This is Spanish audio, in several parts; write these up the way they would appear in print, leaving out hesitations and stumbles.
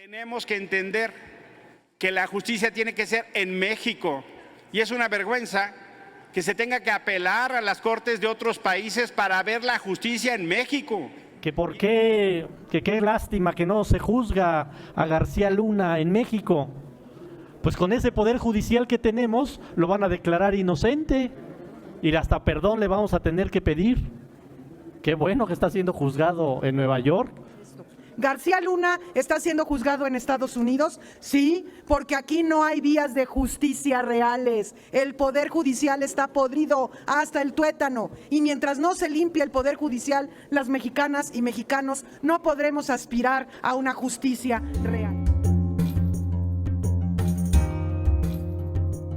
Tenemos que entender que la justicia tiene que ser en México y es una vergüenza que se tenga que apelar a las cortes de otros países para ver la justicia en México. Que por qué, que qué lástima que no se juzga a García Luna en México. Pues con ese poder judicial que tenemos lo van a declarar inocente y hasta perdón le vamos a tener que pedir. Qué bueno que está siendo juzgado en Nueva York. García Luna está siendo juzgado en Estados Unidos, sí, porque aquí no hay vías de justicia reales. El poder judicial está podrido hasta el tuétano y mientras no se limpie el poder judicial, las mexicanas y mexicanos no podremos aspirar a una justicia real.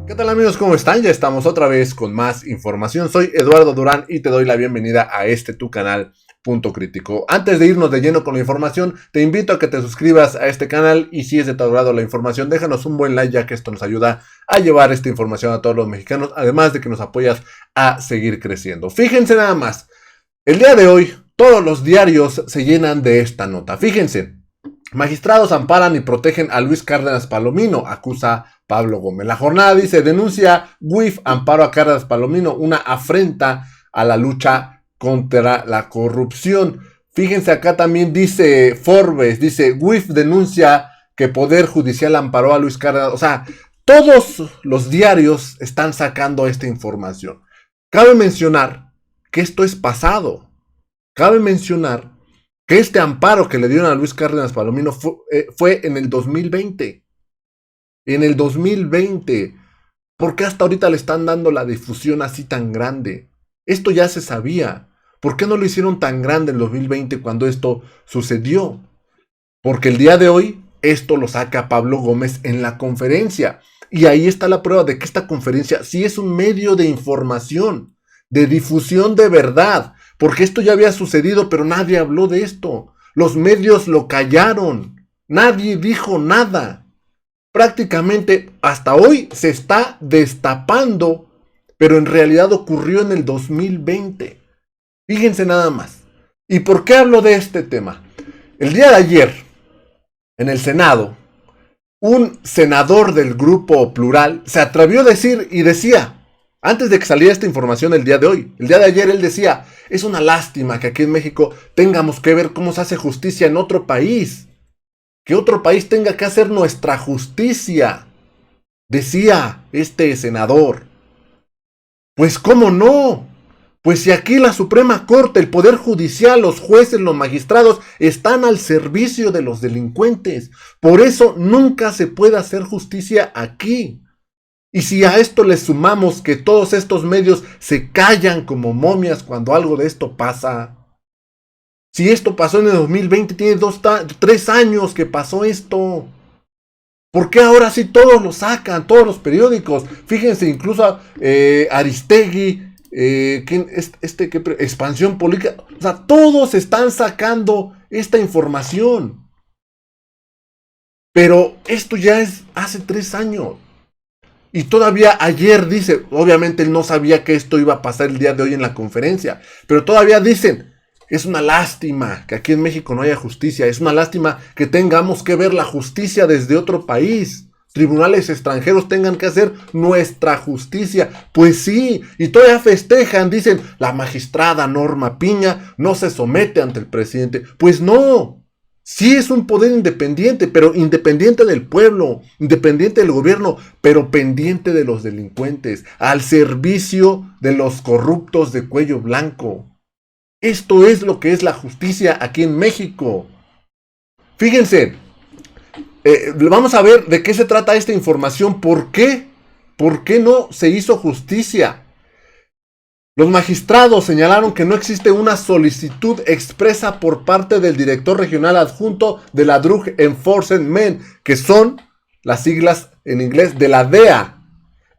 ¿Qué tal amigos? ¿Cómo están? Ya estamos otra vez con más información. Soy Eduardo Durán y te doy la bienvenida a tu canal Punto Crítico. Antes de irnos de lleno con la información, te invito a que te suscribas a este canal y si es de tu agrado la información, déjanos un buen like ya que esto nos ayuda a llevar esta información a todos los mexicanos, además de que nos apoyas a seguir creciendo. Fíjense nada más, el día de hoy todos los diarios se llenan de esta nota. Fíjense, magistrados amparan y protegen a Luis Cárdenas Palomino, acusa Pablo Gómez. La jornada dice, denuncia WIF amparo a Cárdenas Palomino, una afrenta a la lucha contra la corrupción. Fíjense acá también dice Forbes, dice WIF denuncia que Poder Judicial amparó a Luis Cárdenas. O sea, todos los diarios están sacando esta información. Cabe mencionar que esto es pasado. Cabe mencionar que este amparo que le dieron a Luis Cárdenas Palomino fue en el 2020. En el 2020. ¿Por qué hasta ahorita le están dando la difusión así tan grande? Esto ya se sabía. ¿Por qué no lo hicieron tan grande en 2020 cuando esto sucedió? Porque el día de hoy esto lo saca Pablo Gómez en la conferencia. Y ahí está la prueba de que esta conferencia sí es un medio de información, de difusión de verdad. Porque esto ya había sucedido, pero nadie habló de esto. Los medios lo callaron. Nadie dijo nada. Prácticamente hasta hoy se está destapando, pero en realidad ocurrió en el 2020. Fíjense nada más. ¿Y por qué hablo de este tema? El día de ayer, en el Senado, un senador del Grupo Plural se atrevió a decir y decía, antes de que saliera esta información el día de hoy, el día de ayer él decía, es una lástima que aquí en México tengamos que ver cómo se hace justicia en otro país. Que otro país tenga que hacer nuestra justicia. Decía este senador. Pues cómo no. Pues si aquí la Suprema Corte, el Poder Judicial, los jueces, los magistrados están al servicio de los delincuentes. Por eso nunca se puede hacer justicia aquí. Y si a esto le sumamos que todos estos medios se callan como momias cuando algo de esto pasa. Si esto pasó en el 2020, tiene 3 años que pasó esto. ¿Por qué ahora sí todos lo sacan, todos los periódicos? Fíjense, incluso Aristegui, Expansión Política, o sea, todos están sacando esta información. Pero esto ya es hace 3 años. Y todavía ayer dice, obviamente él no sabía que esto iba a pasar el día de hoy en la conferencia, pero todavía dicen, es una lástima que aquí en México no haya justicia, es una lástima que tengamos que ver la justicia desde otro país. Tribunales extranjeros tengan que hacer nuestra justicia. Pues sí, y todavía festejan, dicen, la magistrada Norma Piña no se somete ante el presidente. Pues no, sí es un poder independiente, pero independiente del pueblo, independiente del gobierno, pero pendiente de los delincuentes, al servicio de los corruptos de cuello blanco. Esto es lo que es la justicia aquí en México. Fíjense. Vamos a ver de qué se trata esta información. ¿Por qué? ¿Por qué no se hizo justicia? Los magistrados señalaron que no existe una solicitud expresa por parte del director regional adjunto de la Drug Enforcement, que son las siglas en inglés de la DEA,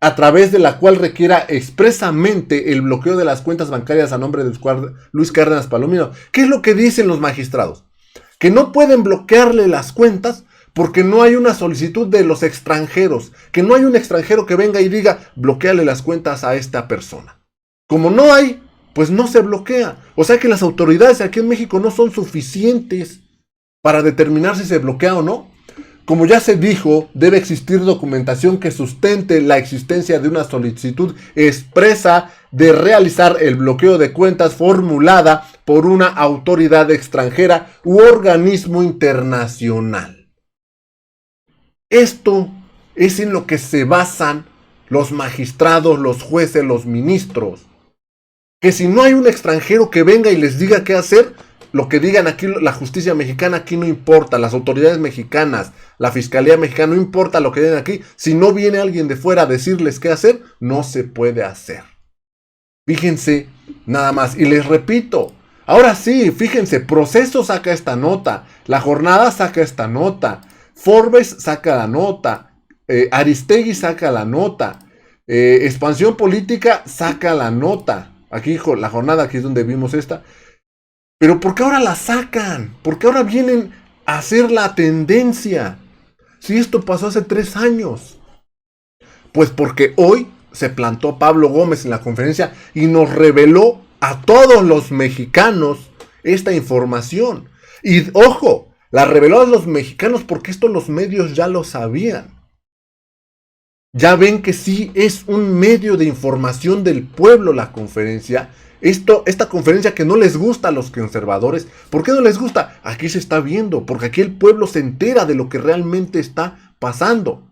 a través de la cual requiera expresamente el bloqueo de las cuentas bancarias a nombre de Luis Cárdenas Palomino. ¿Qué es lo que dicen los magistrados? Que no pueden bloquearle las cuentas porque no hay una solicitud de los extranjeros, que no hay un extranjero que venga y diga, bloqueale las cuentas a esta persona. Como no hay, pues no se bloquea. O sea que las autoridades aquí en México no son suficientes para determinar si se bloquea o no. Como ya se dijo, debe existir documentación que sustente la existencia de una solicitud expresa de realizar el bloqueo de cuentas formulada por una autoridad extranjera u organismo internacional. Esto es en lo que se basan los magistrados, los jueces, los ministros. Que si no hay un extranjero que venga y les diga qué hacer, lo que digan aquí la justicia mexicana aquí no importa, las autoridades mexicanas, la fiscalía mexicana, no importa lo que digan aquí, si no viene alguien de fuera a decirles qué hacer, no se puede hacer. Fíjense, nada más, y les repito, ahora sí, fíjense, Proceso saca esta nota, La Jornada saca esta nota, Forbes saca la nota, Aristegui saca la nota, Expansión Política saca la nota, aquí dijo La Jornada, aquí es donde vimos esta. Pero ¿por qué ahora la sacan? ¿Por qué ahora vienen a hacer la tendencia? Si esto pasó hace 3 años. Pues porque hoy se plantó Pablo Gómez en la conferencia y nos reveló a todos los mexicanos esta información. Y ojo, la reveló a los mexicanos porque esto los medios ya lo sabían. Ya ven que sí es un medio de información del pueblo la conferencia. Esta conferencia que no les gusta a los conservadores. ¿Por qué no les gusta? Aquí se está viendo, porque aquí el pueblo se entera de lo que realmente está pasando.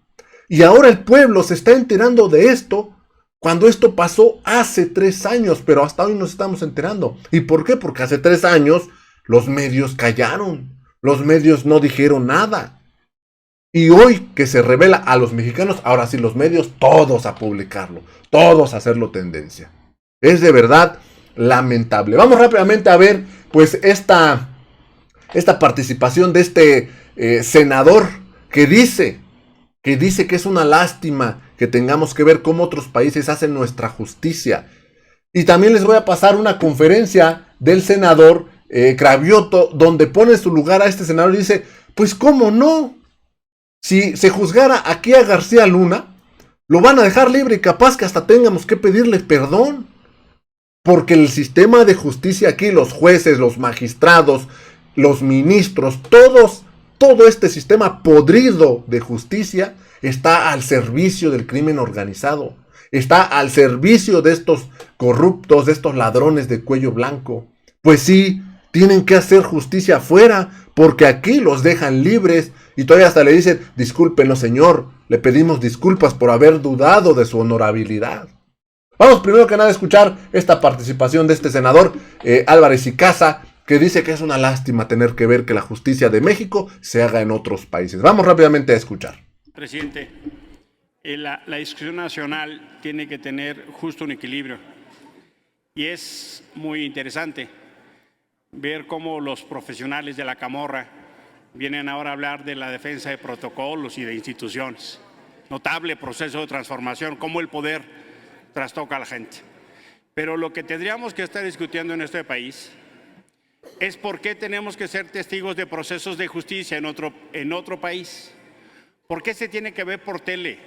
Y ahora el pueblo se está enterando de esto cuando esto pasó hace 3 años, pero hasta hoy nos estamos enterando. ¿Y por qué? Porque hace 3 años los medios callaron, los medios no dijeron nada. Y hoy que se revela a los mexicanos, ahora sí los medios, todos a publicarlo, todos a hacerlo tendencia. Es de verdad lamentable. Vamos rápidamente a ver pues esta participación de este senador que dice que es una lástima que tengamos que ver cómo otros países hacen nuestra justicia. Y también les voy a pasar una conferencia del senador Cravioto, donde pone en su lugar a este senador y dice, pues cómo no, si se juzgara aquí a García Luna, lo van a dejar libre y capaz que hasta tengamos que pedirle perdón. Porque el sistema de justicia aquí, los jueces, los magistrados, los ministros, todo este sistema podrido de justicia está al servicio del crimen organizado. Está al servicio de estos corruptos, de estos ladrones de cuello blanco. Pues sí, tienen que hacer justicia afuera, porque aquí los dejan libres y todavía hasta le dicen, discúlpenos señor, le pedimos disculpas por haber dudado de su honorabilidad. Vamos primero que nada a escuchar esta participación de este senador Álvarez y Casa, que dice que es una lástima tener que ver que la justicia de México se haga en otros países. Vamos rápidamente a escuchar. Presidente, la discusión nacional tiene que tener justo un equilibrio. Y es muy interesante ver cómo los profesionales de la camorra vienen ahora a hablar de la defensa de protocolos y de instituciones. Notable proceso de transformación, cómo el poder trastoca a la gente. Pero lo que tendríamos que estar discutiendo en este país es por qué tenemos que ser testigos de procesos de justicia en otro país. ¿Por qué se tiene que ver por tele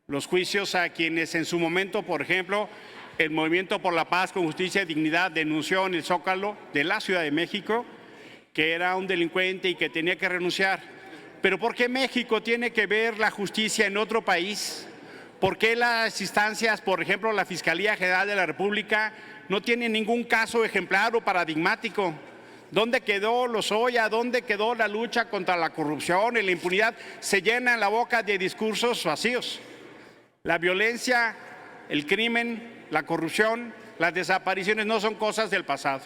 los juicios a quienes en su momento, por ejemplo, el Movimiento por la Paz con Justicia y Dignidad denunció en el Zócalo de la Ciudad de México que era un delincuente y que tenía que renunciar? Pero ¿por qué México tiene que ver la justicia en otro país? ¿Por qué las instancias, por ejemplo, la Fiscalía General de la República, no tiene ningún caso ejemplar o paradigmático? ¿Dónde quedó Lozoya? ¿Dónde quedó la lucha contra la corrupción y la impunidad? Se llenan la boca de discursos vacíos. La violencia, el crimen, la corrupción, las desapariciones no son cosas del pasado.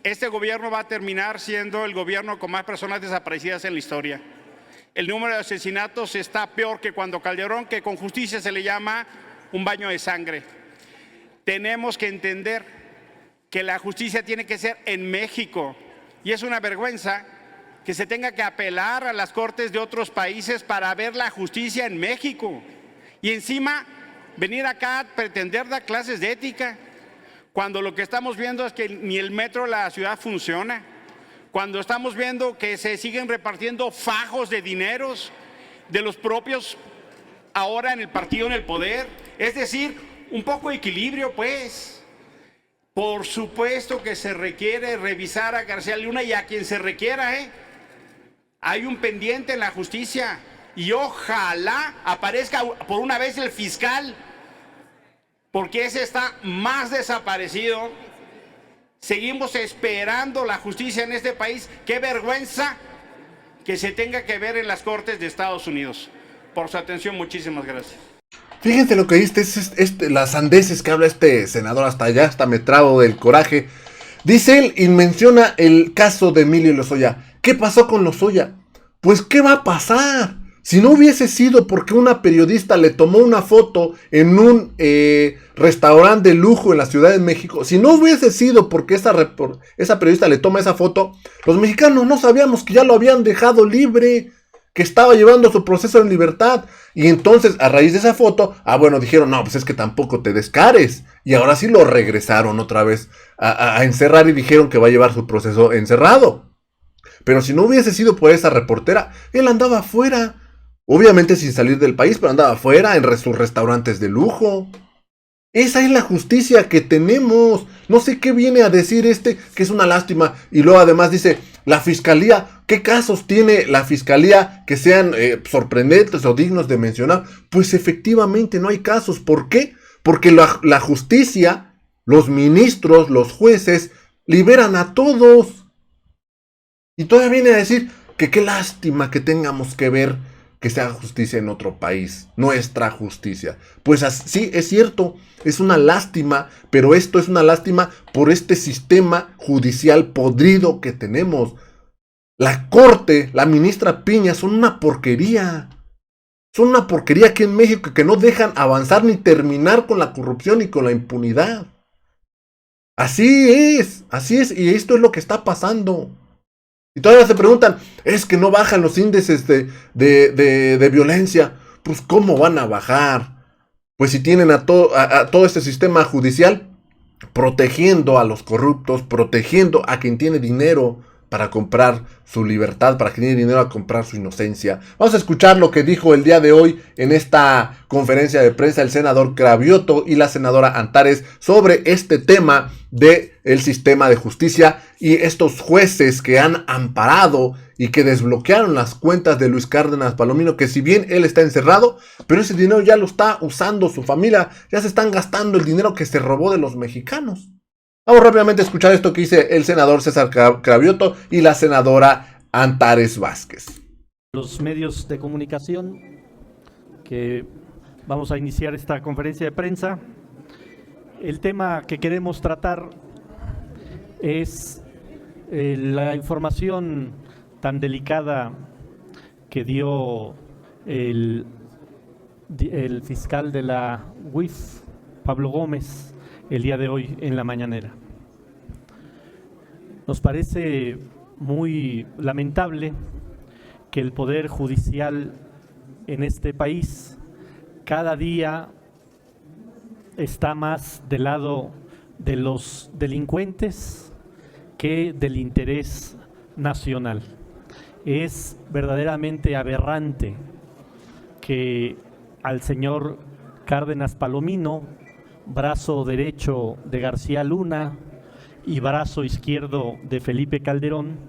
Este gobierno va a terminar siendo el gobierno con más personas desaparecidas en la historia. El número de asesinatos está peor que cuando Calderón, que con justicia se le llama un baño de sangre. Tenemos que entender que la justicia tiene que ser en México. Y es una vergüenza que se tenga que apelar a las cortes de otros países para ver la justicia en México. Y encima venir acá a pretender dar clases de ética, cuando lo que estamos viendo es que ni el metro de la ciudad funciona. Cuando estamos viendo que se siguen repartiendo fajos de dineros de los propios ahora en el partido en el poder. Es decir, un poco de equilibrio, pues. Por supuesto que se requiere revisar a García Luna y a quien se requiera, Hay un pendiente en la justicia y ojalá aparezca por una vez el fiscal, porque ese está más desaparecido. Seguimos esperando la justicia en este país. Qué vergüenza que se tenga que ver en las Cortes de Estados Unidos. Por su atención, muchísimas gracias. Fíjense lo que dice, las sandeces que habla este senador, hasta allá, hasta me trago del coraje. Dice él y menciona el caso de Emilio Lozoya. ¿Qué pasó con Lozoya? Pues, ¿qué va a pasar? Si no hubiese sido porque una periodista le tomó una foto en un restaurante de lujo en la Ciudad de México, si no hubiese sido porque esa periodista le toma esa foto, los mexicanos no sabíamos que ya lo habían dejado libre, que estaba llevando su proceso en libertad. Y entonces, a raíz de esa foto, bueno, dijeron, no, pues es que tampoco te descares. Y ahora sí lo regresaron otra vez a encerrar y dijeron que va a llevar su proceso encerrado. Pero si no hubiese sido por esa reportera, él andaba afuera. Obviamente sin salir del país, pero andaba afuera en sus restaurantes de lujo. Esa es la justicia que tenemos. No sé qué viene a decir que es una lástima. Y luego además dice, la fiscalía, ¿qué casos tiene la fiscalía que sean sorprendentes o dignos de mencionar? Pues efectivamente no hay casos. ¿Por qué? Porque la justicia, los ministros, los jueces, liberan a todos. Y todavía viene a decir que qué lástima que tengamos que ver que se haga justicia en otro país, nuestra justicia. Pues sí, es cierto, es una lástima, pero esto es una lástima por este sistema judicial podrido que tenemos. La Corte, la ministra Piña, son una porquería. Son una porquería aquí en México que no dejan avanzar ni terminar con la corrupción y con la impunidad. Así es, y esto es lo que está pasando. Y todavía se preguntan, es que no bajan los índices de violencia. Pues ¿cómo van a bajar? Pues si tienen a todo este sistema judicial protegiendo a los corruptos, protegiendo a quien tiene dinero para comprar su libertad, para quien tiene dinero a comprar su inocencia. Vamos a escuchar lo que dijo el día de hoy en esta conferencia de prensa el senador Cravioto y la senadora Antares sobre este tema del sistema de justicia y estos jueces que han amparado y que desbloquearon las cuentas de Luis Cárdenas Palomino, que si bien él está encerrado, pero ese dinero ya lo está usando su familia, ya se están gastando el dinero que se robó de los mexicanos. Vamos rápidamente a escuchar esto que dice el senador César Cravioto y la senadora Antares Vázquez. Los medios de comunicación que vamos a iniciar esta conferencia de prensa. El tema que queremos tratar es la información tan delicada que dio el fiscal de la UIF, Pablo Gómez, el día de hoy en la mañanera. Nos parece muy lamentable que el Poder Judicial en este país cada día está más del lado de los delincuentes que del interés nacional. Es verdaderamente aberrante que al señor Cárdenas Palomino, brazo derecho de García Luna y brazo izquierdo de Felipe Calderón,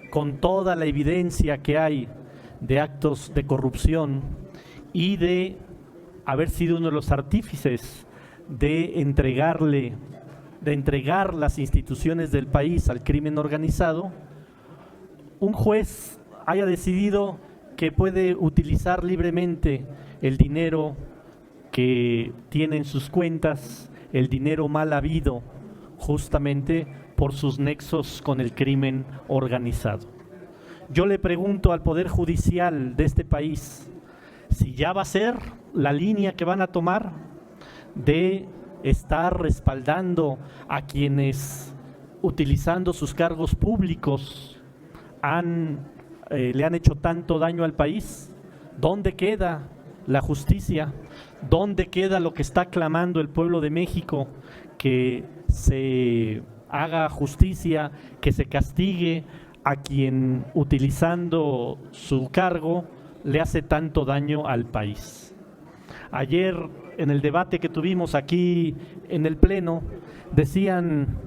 con toda la evidencia que hay de actos de corrupción y de haber sido uno de los artífices de entregar las instituciones del país al crimen organizado, un juez haya decidido que puede utilizar libremente el dinero que tiene en sus cuentas, el dinero mal habido, justamente por sus nexos con el crimen organizado. Yo le pregunto al Poder Judicial de este país si ya va a ser la línea que van a tomar de estar respaldando a quienes, utilizando sus cargos públicos, le han hecho tanto daño al país. ¿Dónde queda la justicia? ¿Dónde queda lo que está clamando el pueblo de México? Que se haga justicia, que se castigue a quien, utilizando su cargo, le hace tanto daño al país. Ayer, en el debate que tuvimos aquí en el Pleno, decían,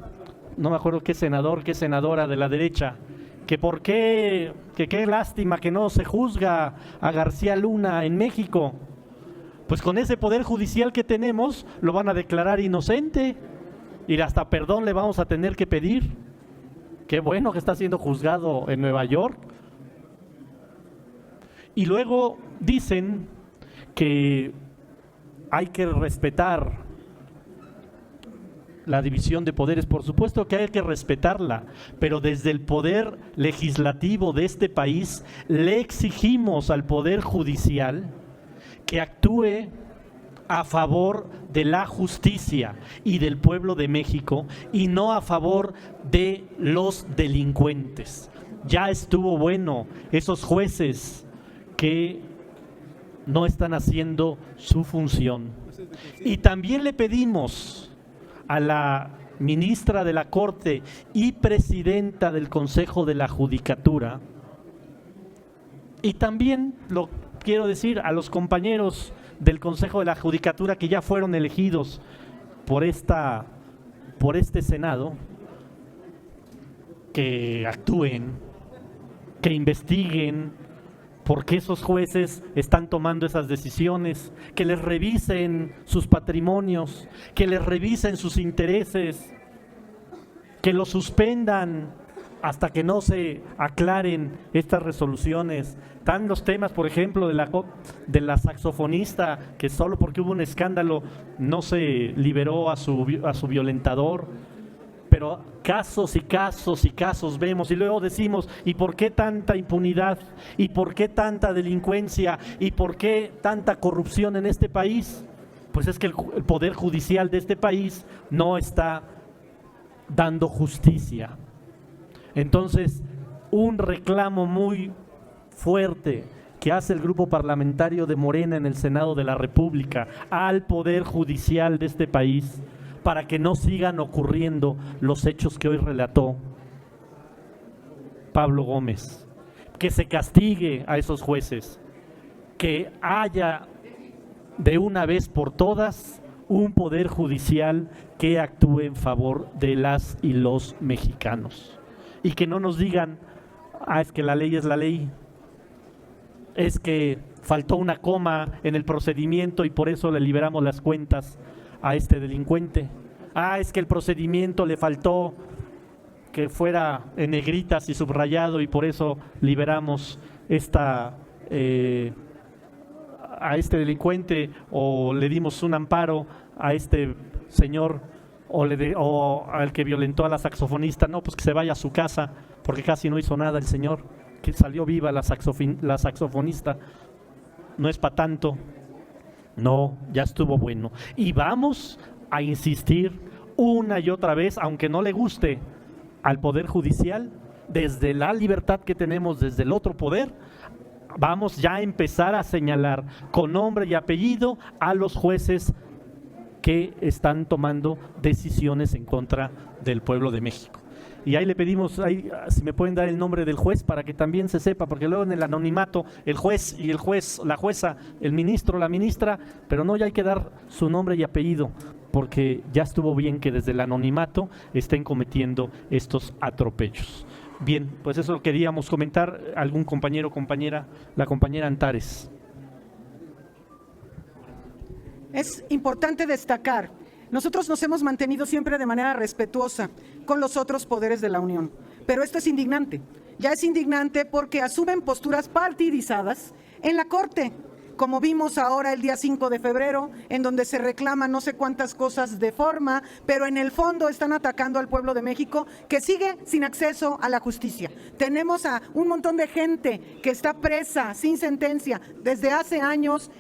no me acuerdo qué senador, qué senadora de la derecha, que qué lástima que no se juzga a García Luna en México. Pues con ese poder judicial que tenemos lo van a declarar inocente y hasta perdón le vamos a tener que pedir. Qué bueno que está siendo juzgado en Nueva York. Y luego dicen que hay que respetar la división de poderes. Por supuesto que hay que respetarla, pero desde el poder legislativo de este país le exigimos al poder judicial que actúe a favor de la justicia y del pueblo de México y no a favor de los delincuentes. Ya estuvo bueno esos jueces que no están haciendo su función. Y también le pedimos a la ministra de la Corte y presidenta del Consejo de la Judicatura, y también lo quiero decir a los compañeros del Consejo de la Judicatura que ya fueron elegidos por este Senado, que actúen, que investiguen por qué esos jueces están tomando esas decisiones, que les revisen sus patrimonios, que les revisen sus intereses, que los suspendan hasta que no se aclaren estas resoluciones. Están los temas, por ejemplo, de la saxofonista, que solo porque hubo un escándalo no se liberó a su violentador. Pero casos y casos y casos vemos y luego decimos, ¿y por qué tanta impunidad? ¿Y por qué tanta delincuencia? ¿Y por qué tanta corrupción en este país? Pues es que el poder judicial de este país no está dando justicia. Entonces, un reclamo muy fuerte que hace el grupo parlamentario de Morena en el Senado de la República al poder judicial de este país, para que no sigan ocurriendo los hechos que hoy relató Pablo Gómez, que se castigue a esos jueces, que haya de una vez por todas un poder judicial que actúe en favor de las y los mexicanos, y que no nos digan, es que la ley es la ley, es que faltó una coma en el procedimiento y por eso le liberamos las cuentas a este delincuente. Es que el procedimiento le faltó que fuera en negritas y subrayado y por eso liberamos a este delincuente, o le dimos un amparo a este señor, o al que violentó a la saxofonista. No, pues que se vaya a su casa, porque casi no hizo nada el señor, que salió viva la saxofonista. No es para tanto. No, ya estuvo bueno. Y vamos a insistir una y otra vez, aunque no le guste al Poder Judicial, desde la libertad que tenemos desde el otro poder, vamos ya a empezar a señalar con nombre y apellido a los jueces que están tomando decisiones en contra del pueblo de México. Y ahí le pedimos, si me pueden dar el nombre del juez para que también se sepa, porque luego en el anonimato el juez y la jueza, el ministro, la ministra, pero no, ya hay que dar su nombre y apellido, porque ya estuvo bien que desde el anonimato estén cometiendo estos atropellos. Bien, pues eso lo queríamos comentar. ¿Algún compañero o compañera? La compañera Antares. Es importante destacar, nosotros nos hemos mantenido siempre de manera respetuosa con los otros poderes de la Unión, pero esto es indignante. Ya es indignante porque asumen posturas partidizadas en la Corte, como vimos ahora el día 5 de febrero, en donde se reclaman no sé cuántas cosas de forma, pero en el fondo están atacando al pueblo de México, que sigue sin acceso a la justicia. Tenemos a un montón de gente que está presa sin sentencia desde hace años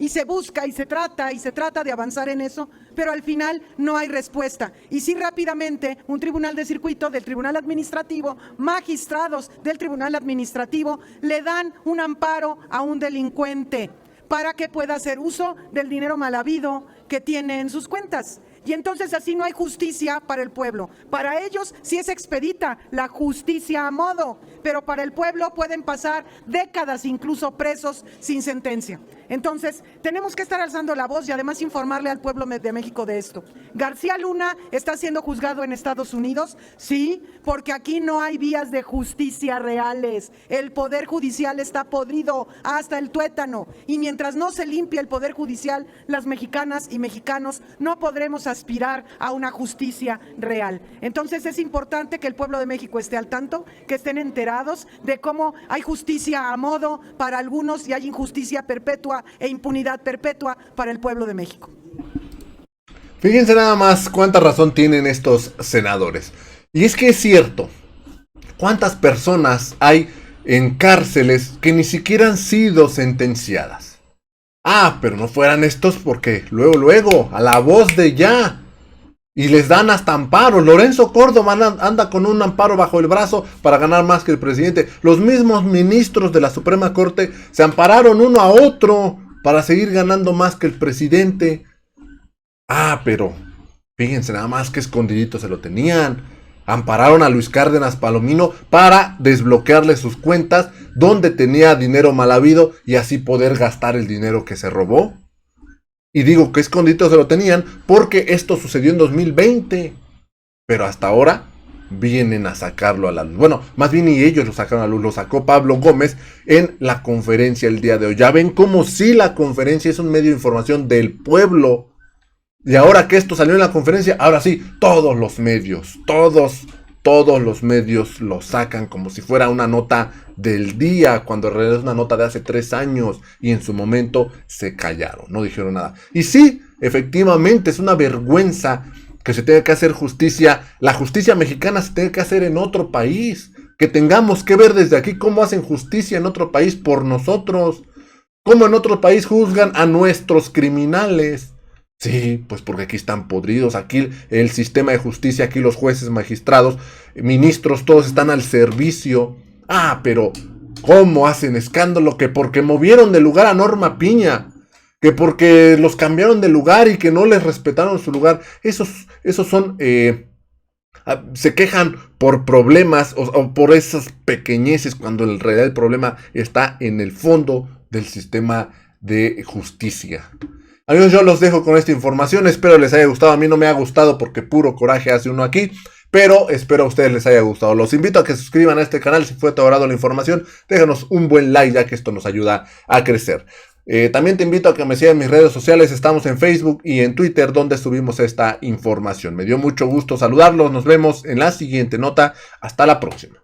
y se busca y se trata de avanzar en eso, pero al final no hay respuesta. Y sí, rápidamente, un tribunal de circuito del Tribunal Administrativo, magistrados del Tribunal Administrativo, le dan un amparo a un delincuente para que pueda hacer uso del dinero mal habido que tiene en sus cuentas. Y entonces así no hay justicia para el pueblo. Para ellos sí es expedita la justicia a modo, pero para el pueblo pueden pasar décadas incluso presos sin sentencia. Entonces, tenemos que estar alzando la voz y además informarle al pueblo de México de esto. García Luna está siendo juzgado en Estados Unidos, sí, porque aquí no hay vías de justicia reales. El poder judicial está podrido hasta el tuétano y mientras no se limpie el poder judicial, las mexicanas y mexicanos no podremos aspirar a una justicia real. Entonces es importante que el pueblo de México esté al tanto, que estén enterados de cómo hay justicia a modo para algunos y hay injusticia perpetua e impunidad perpetua para el pueblo de México. Fíjense nada más cuánta razón tienen estos senadores. Y es que es cierto, cuántas personas hay en cárceles que ni siquiera han sido sentenciadas. Pero no fueran estos porque luego, a la voz de ya. Y les dan hasta amparo. Lorenzo Córdoba anda con un amparo bajo el brazo para ganar más que el presidente. Los mismos ministros de la Suprema Corte se ampararon uno a otro para seguir ganando más que el presidente. Pero fíjense nada más que escondidito se lo tenían. Ampararon a Luis Cárdenas Palomino para desbloquearle sus cuentas donde tenía dinero mal habido y así poder gastar el dinero que se robó. Y digo que escondido se lo tenían porque esto sucedió en 2020. Pero hasta ahora vienen a sacarlo a la luz. Bueno, más bien ni ellos lo sacaron a la luz, lo sacó Pablo Gómez en la conferencia el día de hoy. Ya ven cómo sí la conferencia es un medio de información del pueblo. Y ahora que esto salió en la conferencia, ahora sí, todos los medios, todos los medios lo sacan como si fuera una nota del día, cuando en realidad es una nota de hace 3 años y en su momento se callaron, no dijeron nada. Y sí, efectivamente es una vergüenza que se tenga que hacer justicia, la justicia mexicana se tenga que hacer en otro país, que tengamos que ver desde aquí cómo hacen justicia en otro país por nosotros, cómo en otro país juzgan a nuestros criminales. Sí, pues porque aquí están podridos, aquí el sistema de justicia, aquí los jueces, magistrados, ministros, todos están al servicio. Pero ¿cómo hacen escándalo? Que porque movieron de lugar a Norma Piña, que porque los cambiaron de lugar y que no les respetaron su lugar. Esos son, se quejan por problemas o por esas pequeñeces, cuando en realidad el problema está en el fondo del sistema de justicia. Amigos, yo los dejo con esta información, espero les haya gustado. A mí no me ha gustado porque puro coraje hace uno aquí, pero espero a ustedes les haya gustado. Los invito a que se suscriban a este canal si fue de tu agrado la información. Déjanos un buen like ya que esto nos ayuda a crecer. También te invito a que me sigan en mis redes sociales, estamos en Facebook y en Twitter donde subimos esta información. Me dio mucho gusto saludarlos, nos vemos en la siguiente nota, hasta la próxima.